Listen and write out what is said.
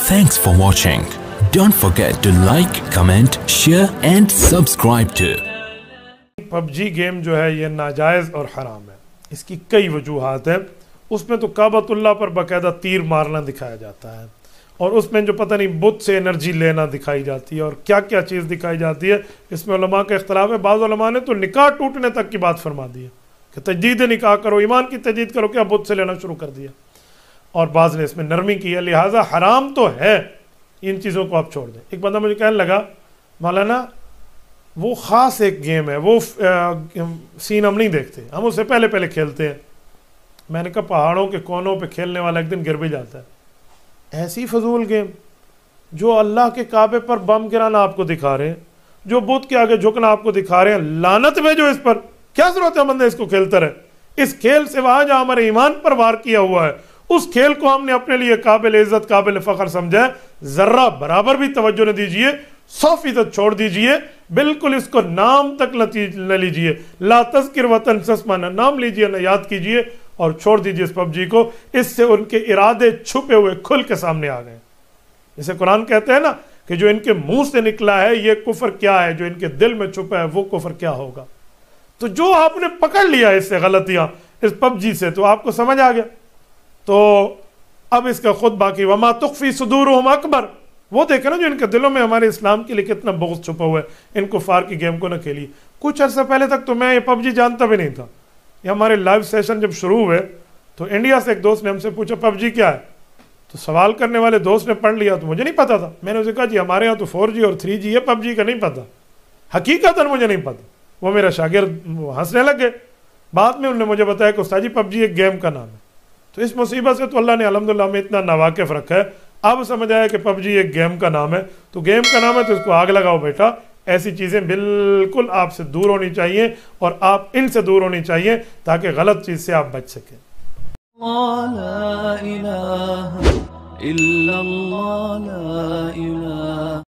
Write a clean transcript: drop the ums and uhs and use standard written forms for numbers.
Thanks for watching. Don't forget to like, comment, share and subscribe to. PUBG game जो है ये नाजायज़ और हराम है। इसकी कई वजूहात हैं। उसमें तो काबतुल्लाह पर बाकायदा तीर मारना दिखाया जाता है और उसमें जो पता नहीं बुत से एनर्जी लेना दिखाई जाती है और क्या क्या चीज़ दिखाई जाती है। इसमें उलमा का इख्तलाफ है। बाज़ उलमा ने तो निकाह टूटने तक की बात फरमा दी है कि तजदीद निकाह करो, ईमान की तजदीद करो, क्या बुत से लेना शुरू कर दिया। और बाज़ ने इसमें नरमी की है, लिहाजा हराम तो है, इन चीज़ों को आप छोड़ दें। एक बंदा मुझे कहने लगा, मौलाना वो ख़ास एक गेम है, वो सीन हम नहीं देखते, हम उससे पहले पहले खेलते हैं। मैंने कहा पहाड़ों के कोनों पे खेलने वाला एक दिन गिर भी जाता है। ऐसी फजूल गेम जो अल्लाह के काबे पर बम गिराना आपको दिखा रहे हैं, जो बुत के आगे झुकना आपको दिखा रहे हैं, लानत भेजो इस पर। क्या जरूरत है बंदे इसको खेलता रहे। इस खेल से वहां जहां हमारे ईमान पर वार किया हुआ है, उस खेल को हमने अपने लिए काबिल इज्जत काबिल फख्र समझा है। जर्रा बराबर भी तवज्जो न दीजिए, 100% छोड़ दीजिए, बिल्कुल इसको नाम तक न लीजिए। ला तज़किर वतन सस्मा, न नाम लीजिए न याद कीजिए और छोड़ दीजिए इस PUBG को। इससे उनके इरादे छुपे हुए खुल के सामने आ गए। जैसे कुरान कहते हैं ना कि जो इनके मुंह से निकला है ये कुफर क्या है, जो इनके दिल में छुपा है वो कुफर क्या होगा। तो जो आपने पकड़ लिया इससे गलतियां इस PUBG से, तो आपको समझ आ गया। तो अब इसका खुद बाकी वमा तुख्फी सुदूरुहुम अकबर, वो देखे ना जो इनके दिलों में हमारे इस्लाम के लिए कितना बुग़्ज़ छुपा हुआ है। इन कुफ़ार की गेम को न खेलिए। कुछ अर्सा पहले तक तो मैं ये PUBG जानता भी नहीं था। ये हमारे लाइव सेशन जब शुरू हुए तो इंडिया से एक दोस्त ने हमसे पूछा PUBG क्या है, तो सवाल करने वाले दोस्त ने पढ़ लिया, तो मुझे नहीं पता था। मैंने उसे कहा जी हमारे यहाँ तो 4G और 3G है, PUBG का नहीं पता, हकीकतन मुझे नहीं पता। वो मेरा शागिर्द हंसने लग गए। बाद में उन्होंने मुझे बताया कि उस्ताद जी PUBG एक गेम का नाम है। तो इस मुसीबत से तो अल्लाह ने अल्हम्दुलिल्लाह में इतना नावाकिफ रखा है, अब समझ आया कि PUBG एक गेम का नाम है। तो गेम का नाम है तो इसको आग लगाओ बेटा। ऐसी चीज़ें बिल्कुल आपसे दूर होनी चाहिए और आप इनसे दूर होनी चाहिए ताकि गलत चीज़ से आप बच सकें। ला इलाहा इल्लल्लाह, ला इलाहा